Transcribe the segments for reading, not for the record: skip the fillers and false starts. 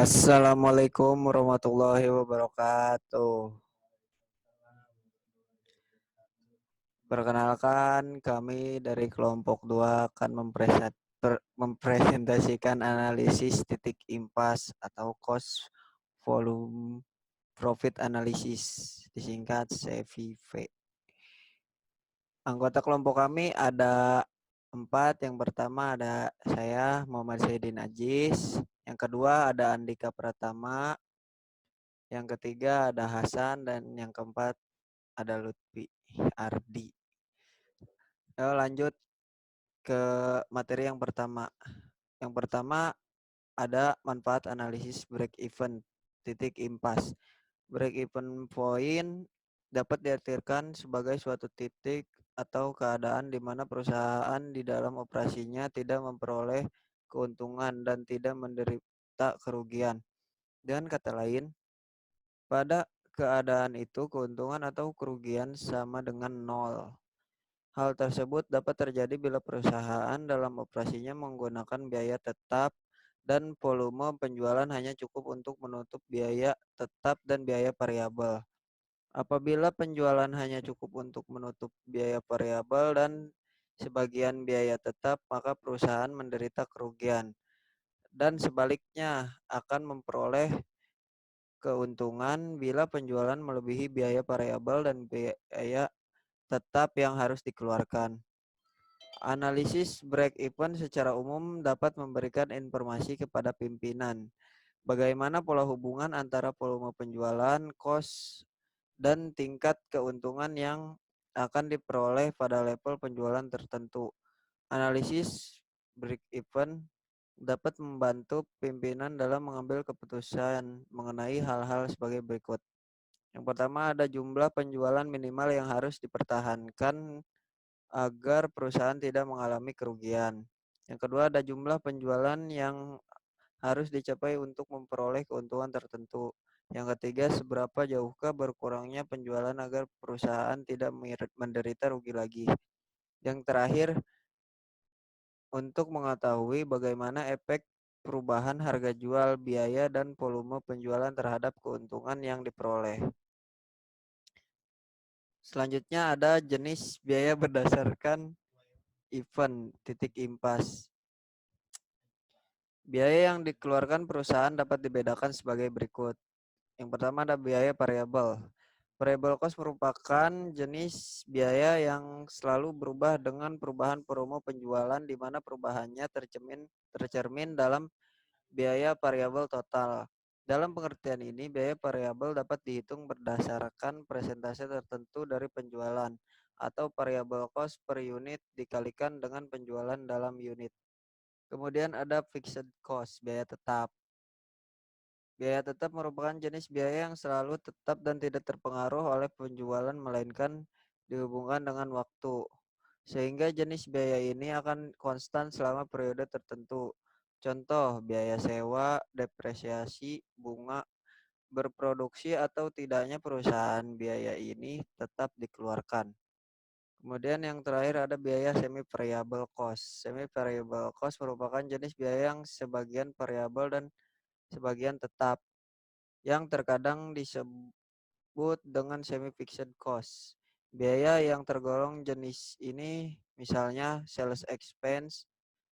Assalamualaikum warahmatullahi wabarakatuh. Perkenalkan, kami dari kelompok 2 akan mempresentasikan analisis titik impas atau cost volume profit analysis, disingkat CVV. Anggota kelompok kami ada 4. Yang pertama ada saya, Muhammad Saidin Ajis. Yang kedua ada Andika Pratama. Yang ketiga ada Hasan, dan yang keempat ada Lutfi Ardi. Lanjut ke materi yang pertama. Yang pertama ada manfaat analisis break even titik impas. Break even point dapat diartikan sebagai suatu titik atau keadaan di mana perusahaan di dalam operasinya tidak memperoleh keuntungan dan tidak menderita kerugian. Dengan kata lain, pada keadaan itu keuntungan atau kerugian sama dengan nol. Hal tersebut dapat terjadi bila perusahaan dalam operasinya menggunakan biaya tetap dan volume penjualan hanya cukup untuk menutup biaya tetap dan biaya variabel. Apabila penjualan hanya cukup untuk menutup biaya variabel dan sebagian biaya tetap, maka perusahaan menderita kerugian. Dan sebaliknya akan memperoleh keuntungan bila penjualan melebihi biaya variabel dan biaya tetap yang harus dikeluarkan. Analisis break even secara umum dapat memberikan informasi kepada pimpinan bagaimana pola hubungan antara volume penjualan, cost, dan tingkat keuntungan yang akan diperoleh pada level penjualan tertentu. Analisis break even dapat membantu pimpinan dalam mengambil keputusan mengenai hal-hal sebagai berikut. Yang pertama ada jumlah penjualan minimal yang harus dipertahankan agar perusahaan tidak mengalami kerugian. Yang kedua ada jumlah penjualan yang harus dicapai untuk memperoleh keuntungan tertentu. Yang ketiga, seberapa jauhkah berkurangnya penjualan agar perusahaan tidak menderita rugi lagi. Yang terakhir, untuk mengetahui bagaimana efek perubahan harga jual, biaya, dan volume penjualan terhadap keuntungan yang diperoleh. Selanjutnya ada jenis biaya berdasarkan event titik impas. Biaya yang dikeluarkan perusahaan dapat dibedakan sebagai berikut. Yang pertama ada biaya variabel. Variable cost merupakan jenis biaya yang selalu berubah dengan perubahan volume penjualan, di mana perubahannya tercermin dalam biaya variabel total. Dalam pengertian ini, biaya variabel dapat dihitung berdasarkan persentase tertentu dari penjualan atau variable cost per unit dikalikan dengan penjualan dalam unit. Kemudian ada fixed cost, biaya tetap. Biaya tetap merupakan jenis biaya yang selalu tetap dan tidak terpengaruh oleh penjualan melainkan dihubungkan dengan waktu. Sehingga jenis biaya ini akan konstan selama periode tertentu. Contoh, biaya sewa, depresiasi, bunga, berproduksi atau tidaknya perusahaan, biaya ini tetap dikeluarkan. Kemudian yang terakhir ada biaya semi variable cost. Semi variable cost merupakan jenis biaya yang sebagian variabel dan sebagian tetap, yang terkadang disebut dengan semi fixed cost. Biaya yang tergolong jenis ini misalnya sales expense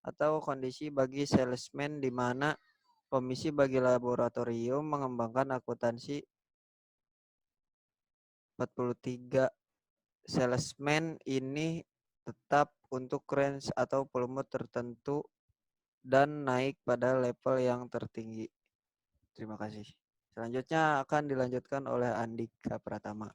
atau kondisi bagi salesman, di mana komisi bagi laboratorium mengembangkan akuntansi. 43. Salesman ini tetap untuk range atau volume tertentu dan naik pada level yang tertinggi. Terima kasih. Selanjutnya akan dilanjutkan oleh Andika Pratama.